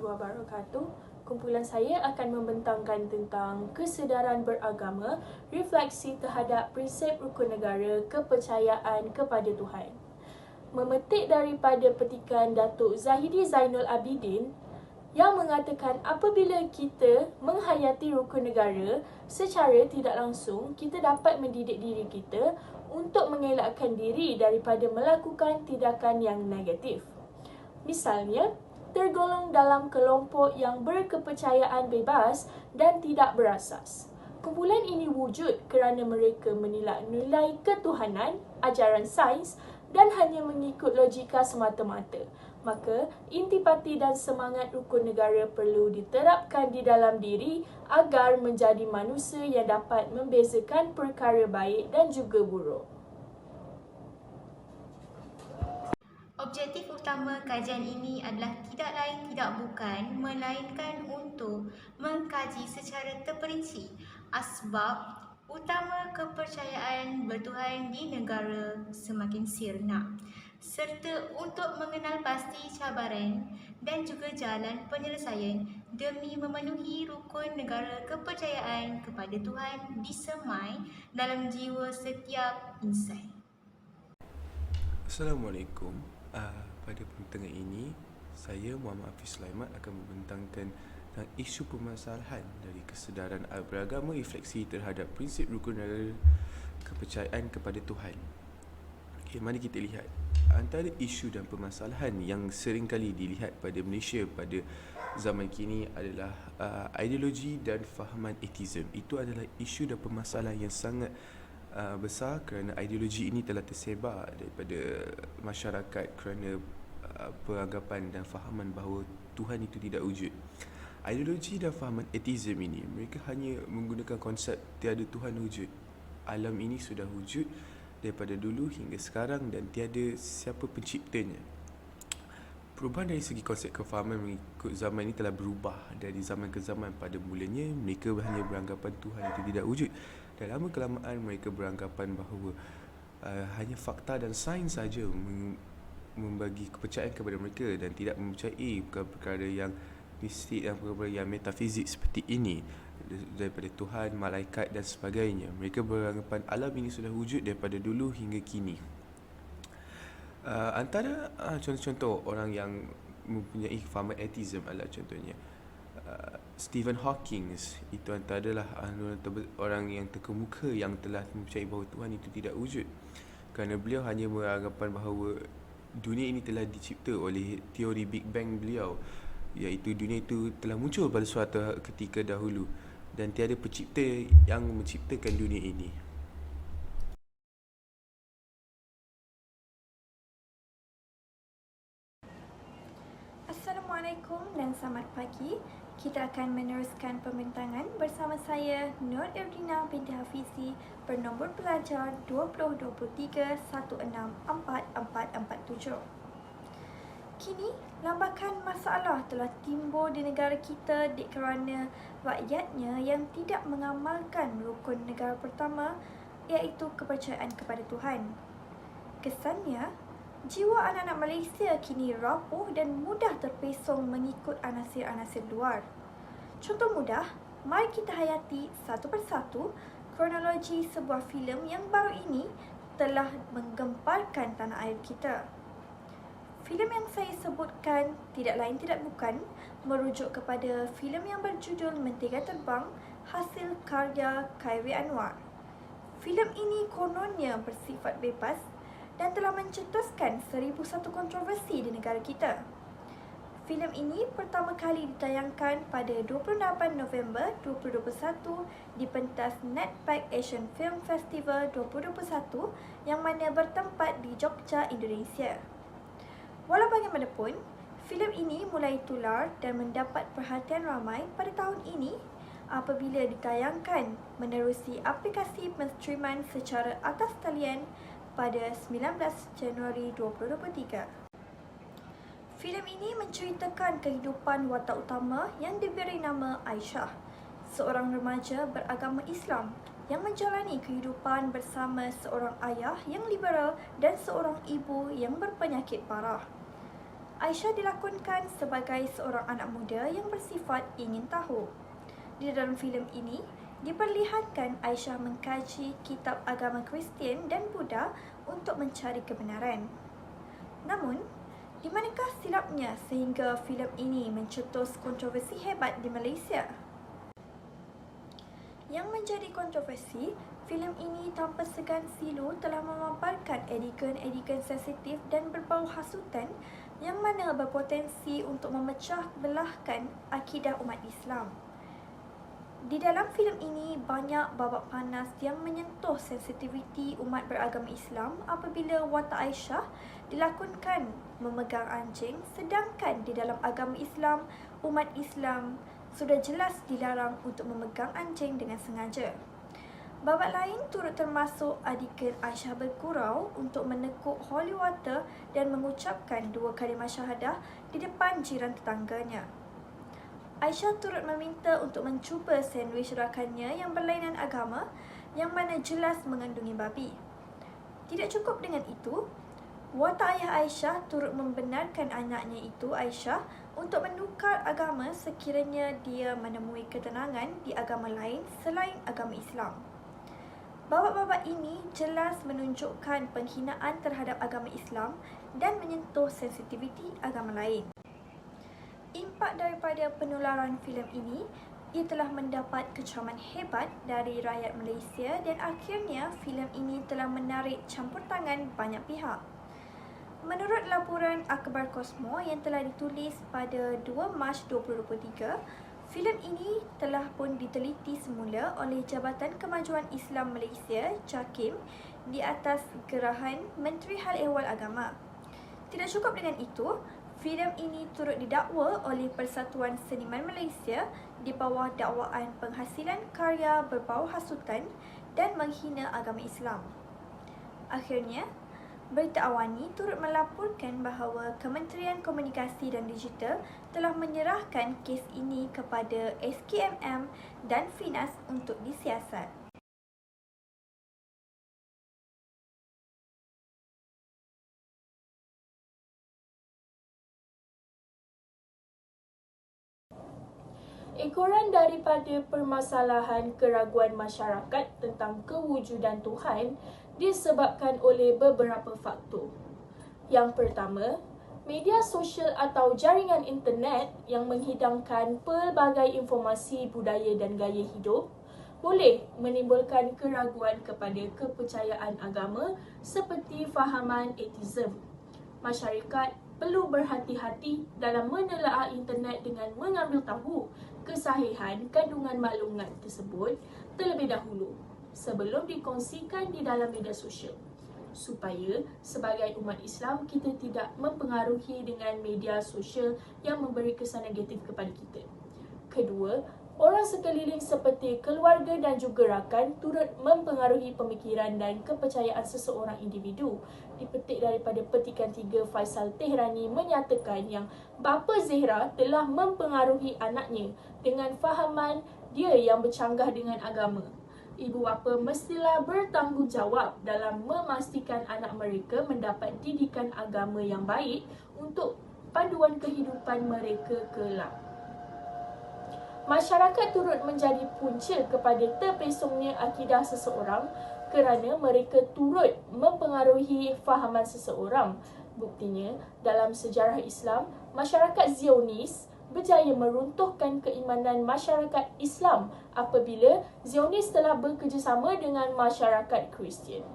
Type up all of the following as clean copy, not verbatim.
warahmatullahi wabarakatuh. Kumpulan saya akan membentangkan tentang kesedaran beragama, refleksi terhadap prinsip rukun negara, kepercayaan kepada Tuhan. Memetik daripada petikan Datuk Zahidi Zainul Abidin yang mengatakan apabila kita menghayati rukun negara, secara tidak langsung kita dapat mendidik diri kita untuk mengelakkan diri daripada melakukan tindakan yang negatif. Misalnya, tergolong dalam kelompok yang berkepercayaan bebas dan tidak berasas. Kumpulan ini wujud kerana mereka menilai ketuhanan, ajaran sains dan hanya mengikut logika semata-mata. Maka, intipati dan semangat rukun negara perlu diterapkan di dalam diri agar menjadi manusia yang dapat membezakan perkara baik dan juga buruk. Objektif utama kajian ini adalah tidak lain tidak bukan melainkan untuk mengkaji secara terperinci asbab utama kepercayaan bertuhan di negara semakin sirna, serta untuk mengenal pasti cabaran dan juga jalan penyelesaian demi memenuhi rukun negara kepercayaan kepada Tuhan disemai dalam jiwa setiap insan. Assalamualaikum. Pada perbincangan ini, saya Muhammad Hafiz Sulaiman akan membentangkan tentang isu permasalahan dari kesedaran beragama refleksi terhadap prinsip rukun negara kepercayaan kepada Tuhan. Okay, mari kita lihat antara isu dan permasalahan yang sering kali dilihat pada Malaysia pada zaman kini adalah ideologi dan fahaman atheism. Itu adalah isu dan permasalahan yang sangat besar kerana ideologi ini telah tersebar daripada masyarakat kerana peranggapan dan fahaman bahawa Tuhan itu tidak wujud. Ideologi dan fahaman atheism ini, mereka hanya menggunakan konsep tiada Tuhan wujud. Alam ini sudah wujud daripada dulu hingga sekarang dan tiada siapa penciptanya. Perubahan dari segi konsep kefahaman mengikut zaman ini telah berubah dari zaman ke zaman. Pada mulanya, mereka hanya beranggapan Tuhan itu tidak wujud. Dan lama kelamaan mereka beranggapan bahawa hanya fakta dan sains saja membagi kepercayaan kepada mereka dan tidak mempercayai perkara yang mistik dan perkara yang metafizik seperti ini daripada Tuhan, malaikat dan sebagainya. Mereka beranggapan alam ini sudah wujud daripada dulu hingga kini. Antara contoh-contoh orang yang mempunyai fahaman atheism adalah contohnya Stephen Hawking. Itu adalah orang yang terkemuka yang telah mempercayai bahawa Tuhan itu tidak wujud, kerana beliau hanya beranggapan bahawa dunia ini telah dicipta oleh teori Big Bang beliau, iaitu dunia itu telah muncul pada suatu ketika dahulu dan tiada pencipta yang menciptakan dunia ini. Assalamualaikum dan selamat pagi. Kita akan meneruskan pembintangan bersama saya Nur Erdina binti Hafizi bernombor pelajar 2023-164447. Kini, lambakan masalah telah timbul di negara kita kerana rakyatnya yang tidak mengamalkan rukun negara pertama, iaitu kepercayaan kepada Tuhan. Kesannya, jiwa anak-anak Malaysia kini rapuh dan mudah terpesong mengikut anasir-anasir luar. Contoh mudah, mari kita hayati satu persatu kronologi sebuah filem yang baru ini telah menggemparkan tanah air kita. Filem yang saya sebutkan tidak lain tidak bukan merujuk kepada filem yang berjudul Mentega Terbang hasil karya Khairi Anwar. Filem ini kononnya bersifat bebas dan telah mencetuskan 1001 kontroversi di negara kita. Filem ini pertama kali ditayangkan pada 28 November 2021 di pentas Netpack Asian Film Festival 2021 yang mana bertempat di Jogja, Indonesia. Walau bagaimanapun, filem ini mulai tular dan mendapat perhatian ramai pada tahun ini apabila ditayangkan menerusi aplikasi penstriman secara atas talian pada 19 Januari 2023. Filem ini menceritakan kehidupan watak utama yang diberi nama Aisyah, seorang remaja beragama Islam yang menjalani kehidupan bersama seorang ayah yang liberal dan seorang ibu yang berpenyakit parah. Aisyah dilakonkan sebagai seorang anak muda yang bersifat ingin tahu. Di dalam filem ini, diperlihatkan Aisyah mengkaji kitab agama Kristian dan Buddha untuk mencari kebenaran. Namun, di manakah silapnya sehingga filem ini mencetus kontroversi hebat di Malaysia? Yang menjadi kontroversi, filem ini tanpa segan silu telah memaparkan adegan-adegan sensitif dan berbau hasutan yang mana berpotensi untuk memecah belahkan akidah umat Islam. Di dalam filem ini, banyak babak panas yang menyentuh sensitiviti umat beragama Islam apabila watak Aisyah dilakonkan memegang anjing, sedangkan di dalam agama Islam, umat Islam sudah jelas dilarang untuk memegang anjing dengan sengaja. Babak lain turut termasuk adegan Aisyah bergurau untuk menekuk holy water dan mengucapkan 2 kalimah syahadah di depan jiran tetangganya. Aisyah turut meminta untuk mencuba sandwich rakannya yang berlainan agama yang mana jelas mengandungi babi. Tidak cukup dengan itu, watak ayah Aisyah turut membenarkan anaknya itu, Aisyah, untuk menukar agama sekiranya dia menemui ketenangan di agama lain selain agama Islam. Babak-babak ini jelas menunjukkan penghinaan terhadap agama Islam dan menyentuh sensitiviti agama lain. Impak daripada penularan filem ini, ia telah mendapat kecaman hebat dari rakyat Malaysia dan akhirnya filem ini telah menarik campur tangan banyak pihak. Menurut laporan Akhbar Kosmo yang telah ditulis pada 2 Mac 2023, filem ini telah pun diteliti semula oleh Jabatan Kemajuan Islam Malaysia (JAKIM) di atas gerahan Menteri Hal Ehwal Agama. Tidak cukup dengan itu, filem ini turut didakwa oleh Persatuan Seniman Malaysia di bawah dakwaan penghasilan karya berbau hasutan dan menghina agama Islam. Akhirnya, Berita Awani turut melaporkan bahawa Kementerian Komunikasi dan Digital telah menyerahkan kes ini kepada SKMM dan Finas untuk disiasat. Ekoran daripada permasalahan keraguan masyarakat tentang kewujudan Tuhan disebabkan oleh beberapa faktor. Yang pertama, media sosial atau jaringan internet yang menghidangkan pelbagai informasi budaya dan gaya hidup boleh menimbulkan keraguan kepada kepercayaan agama seperti fahaman atheism. Masyarakat perlu berhati-hati dalam menelaah internet dengan mengambil tahu kesahihan kandungan maklumat tersebut terlebih dahulu sebelum dikongsikan di dalam media sosial, supaya sebagai umat Islam kita tidak mempengaruhi dengan media sosial yang memberi kesan negatif kepada kita. Kedua, orang sekeliling seperti keluarga dan juga rakan turut mempengaruhi pemikiran dan kepercayaan seseorang individu. Dipetik daripada petikan 3, Faisal Tehrani menyatakan yang bapa Zehra telah mempengaruhi anaknya dengan fahaman dia yang bercanggah dengan agama. Ibu bapa mestilah bertanggungjawab dalam memastikan anak mereka mendapat didikan agama yang baik untuk panduan kehidupan mereka kelak. Masyarakat turut menjadi punca kepada terpesongnya akidah seseorang kerana mereka turut mempengaruhi fahaman seseorang. Buktinya, dalam sejarah Islam, masyarakat Zionis berjaya meruntuhkan keimanan masyarakat Islam apabila Zionis telah bekerjasama dengan masyarakat Kristian.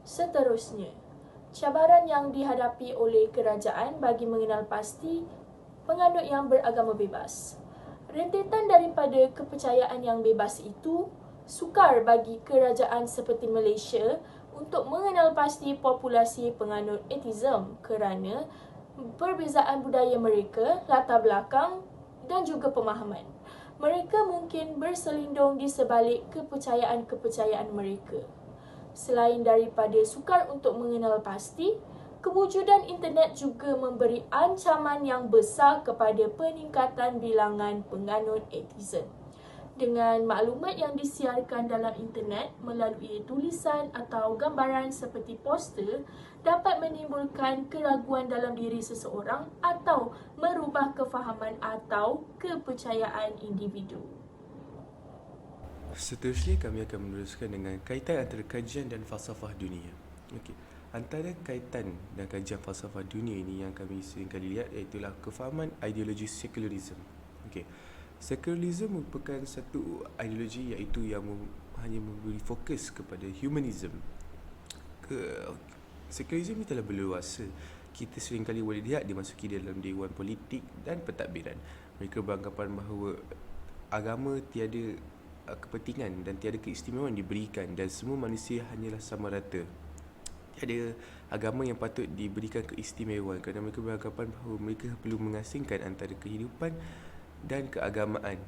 Seterusnya, cabaran yang dihadapi oleh kerajaan bagi mengenal pasti penganut yang beragama bebas. Rentetan daripada kepercayaan yang bebas itu sukar bagi kerajaan seperti Malaysia untuk mengenal pasti populasi penganut atheism kerana perbezaan budaya mereka, latar belakang dan juga pemahaman. Mereka mungkin berselindung di sebalik kepercayaan-kepercayaan mereka. Selain daripada sukar untuk mengenal pasti, kewujudan internet juga memberi ancaman yang besar kepada peningkatan bilangan penganut atheism. dengan maklumat yang disiarkan dalam internet melalui tulisan atau gambaran seperti poster dapat menimbulkan keraguan dalam diri seseorang atau merubah kefahaman atau kepercayaan individu. Seterusnya kami akan meneruskan dengan kaitan antara kajian dan falsafah dunia. Okey. Antara kaitan dan kajian falsafah dunia ini yang kami sering kali lihat iaitulah kefahaman ideologi sekularisme. Okey. Sekularisme merupakan satu ideologi iaitu yang hanya memberi fokus kepada humanism. Sekularisme ini telah berluasa. Kita sering kali boleh lihat dimasuki dalam dewan politik dan pentadbiran. Mereka beranggapan bahawa agama tiada kepentingan dan tiada keistimewaan diberikan dan semua manusia hanyalah sama rata. Tiada agama yang patut diberikan keistimewaan kerana mereka beranggapan bahawa mereka perlu mengasingkan antara kehidupan dan keagamaan.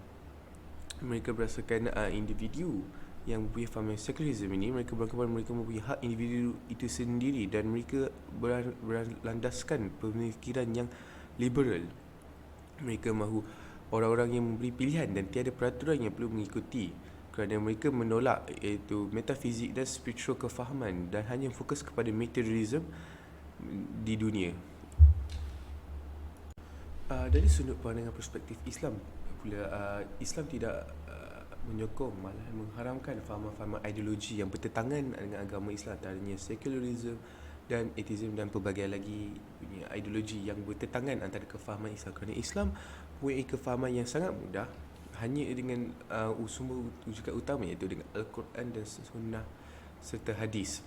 Mereka berdasarkan individu yang mempunyai fahaman sekularisme ini, mereka beranggapan mereka mempunyai hak individu itu sendiri dan mereka berlandaskan pemikiran yang liberal. Mereka mahu orang-orang yang memberi pilihan dan tiada peraturan yang perlu mengikuti kerana mereka menolak iaitu metafizik dan spiritual kefahaman dan hanya fokus kepada materialism di dunia. Dari sudut pandangan perspektif Islam pula, Islam tidak menyokong, malah mengharamkan fahaman-fahaman ideologi yang bertentangan dengan agama Islam, antaranya sekularisme dan ateisme dan pelbagai lagi punya ideologi yang bertentangan antara kefahaman Islam, kerana Islam mempunyai kefahaman yang sangat mudah hanya dengan sumber rujukan utama iaitu dengan Al-Quran dan Sunnah serta hadis.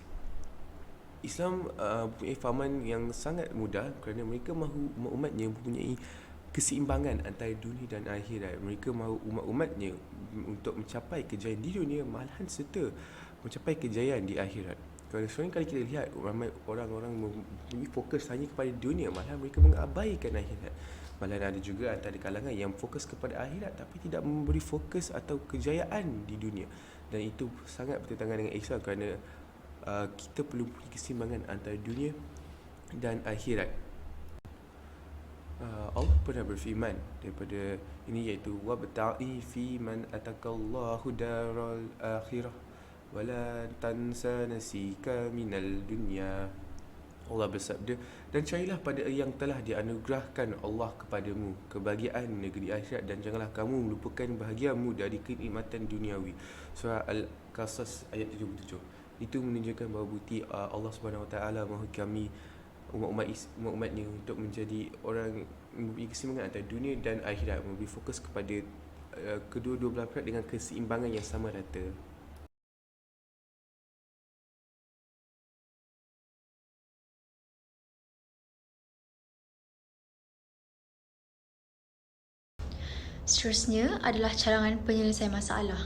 Islam mempunyai fahaman yang sangat mudah kerana mereka mahu umat-umatnya mempunyai keseimbangan antara dunia dan akhirat. Mereka mahu umat-umatnya untuk mencapai kejayaan di dunia malahan serta mencapai kejayaan di akhirat. Kerana sering kali kita lihat ramai orang-orang mempunyai fokus hanya kepada dunia, malahan mereka mengabaikan akhirat. Malahan ada juga antara kalangan yang fokus kepada akhirat tapi tidak memberi fokus atau kejayaan di dunia. Dan itu sangat bertentangan dengan Islam kerana kita perlu punya keseimbangan antara dunia dan akhirat. Allah pernah berfirman daripada ini iaitu wabta'i fi man atakallahu daral akhirah wala tansa nasika minal dunya. Allah bersabda, dan carilah pada yang telah dianugerahkan Allah kepadamu kebahagiaan negeri akhirat dan janganlah kamu melupakan bahagiamu dari kenikmatan duniawi. Surah Al-Qasas ayat 77. Itu menunjukkan bahawa bukti Allah Subhanahu Wa Taala mahu kami umat-umatnya untuk menjadi orang mempunyai keseimbangan antara dunia dan akhirat, memberi fokus kepada kedua-dua belah pihak dengan keseimbangan yang sama rata. Seterusnya adalah cadangan penyelesaian masalah.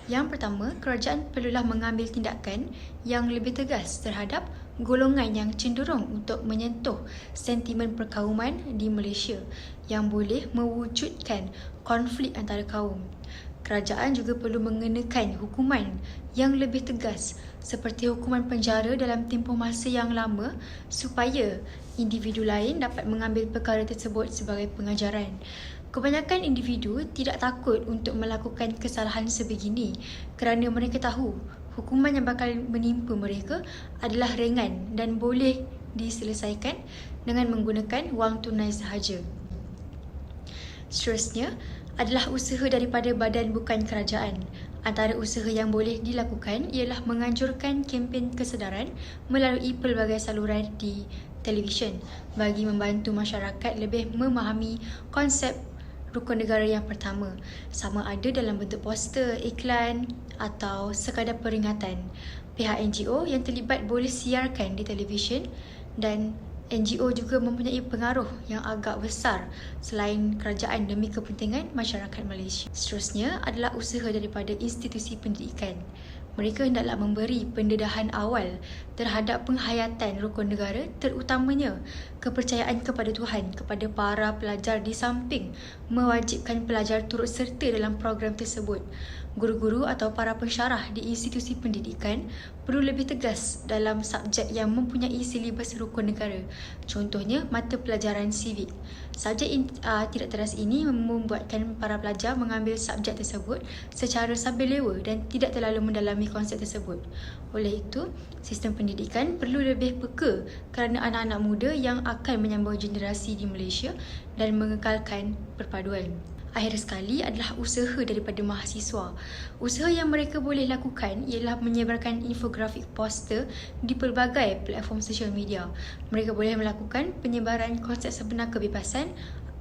Yang pertama, kerajaan perlulah mengambil tindakan yang lebih tegas terhadap golongan yang cenderung untuk menyentuh sentimen perkauman di Malaysia yang boleh mewujudkan konflik antara kaum. Kerajaan juga perlu mengenakan hukuman yang lebih tegas seperti hukuman penjara dalam tempoh masa yang lama supaya individu lain dapat mengambil perkara tersebut sebagai pengajaran. Kebanyakan individu tidak takut untuk melakukan kesalahan sebegini kerana mereka tahu hukuman yang bakal menimpa mereka adalah ringan dan boleh diselesaikan dengan menggunakan wang tunai sahaja. Seterusnya adalah usaha daripada badan bukan kerajaan. Antara usaha yang boleh dilakukan ialah menganjurkan kempen kesedaran melalui pelbagai saluran di televisyen bagi membantu masyarakat lebih memahami konsep rukun negara yang pertama, sama ada dalam bentuk poster, iklan atau sekadar peringatan. Pihak NGO yang terlibat boleh siarkan di televisyen dan NGO juga mempunyai pengaruh yang agak besar selain kerajaan demi kepentingan masyarakat Malaysia. Seterusnya adalah usaha daripada institusi pendidikan. Mereka hendaklah memberi pendedahan awal terhadap penghayatan rukun negara, terutamanya kepercayaan kepada Tuhan kepada para pelajar di samping mewajibkan pelajar turut serta dalam program tersebut. Guru-guru atau para pensyarah di institusi pendidikan perlu lebih tegas dalam subjek yang mempunyai silibus rukun negara. Contohnya, mata pelajaran sivik. Subjek tidak teras ini membuatkan para pelajar mengambil subjek tersebut secara sambil lewa dan tidak terlalu mendalami konsep tersebut. Oleh itu, sistem pendidikan perlu lebih peka kerana anak-anak muda yang akan menyambung generasi di Malaysia dan mengekalkan perpaduan. Akhir sekali adalah usaha daripada mahasiswa. Usaha yang mereka boleh lakukan ialah menyebarkan infografik poster di pelbagai platform sosial media. Mereka boleh melakukan penyebaran konsep sebenar kebebasan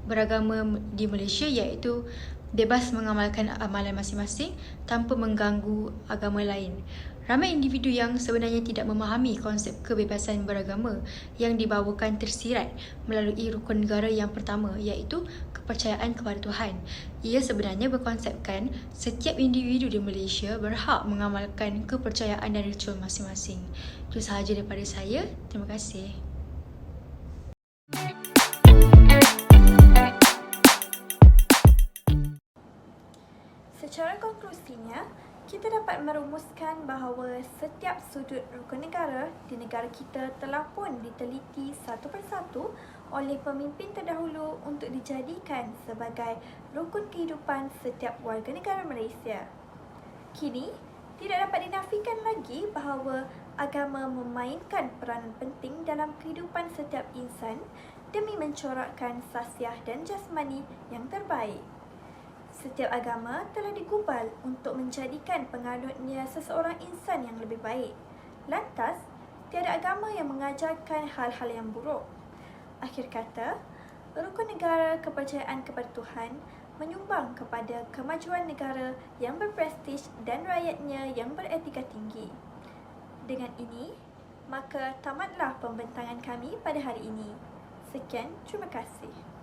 beragama di Malaysia, iaitu bebas mengamalkan amalan masing-masing tanpa mengganggu agama lain. Ramai individu yang sebenarnya tidak memahami konsep kebebasan beragama yang dibawakan tersirat melalui rukun negara yang pertama, iaitu kepercayaan kepada Tuhan. Ia sebenarnya berkonsepkan setiap individu di Malaysia berhak mengamalkan kepercayaan dan ritual masing-masing. Itu sahaja daripada saya. Terima kasih. Secara konklusinya, kita dapat merumuskan bahawa setiap sudut rukun negara di negara kita telah pun diteliti satu persatu oleh pemimpin terdahulu untuk dijadikan sebagai rukun kehidupan setiap warga negara Malaysia. Kini, tidak dapat dinafikan lagi bahawa agama memainkan peranan penting dalam kehidupan setiap insan demi mencorakkan sasiah dan jasmani yang terbaik. Setiap agama telah digubal untuk menjadikan penganutnya seseorang insan yang lebih baik. Lantas, tiada agama yang mengajarkan hal-hal yang buruk. Akhir kata, rukun negara kepercayaan kepada Tuhan menyumbang kepada kemajuan negara yang berprestij dan rakyatnya yang beretika tinggi. Dengan ini, maka tamatlah pembentangan kami pada hari ini. Sekian, terima kasih.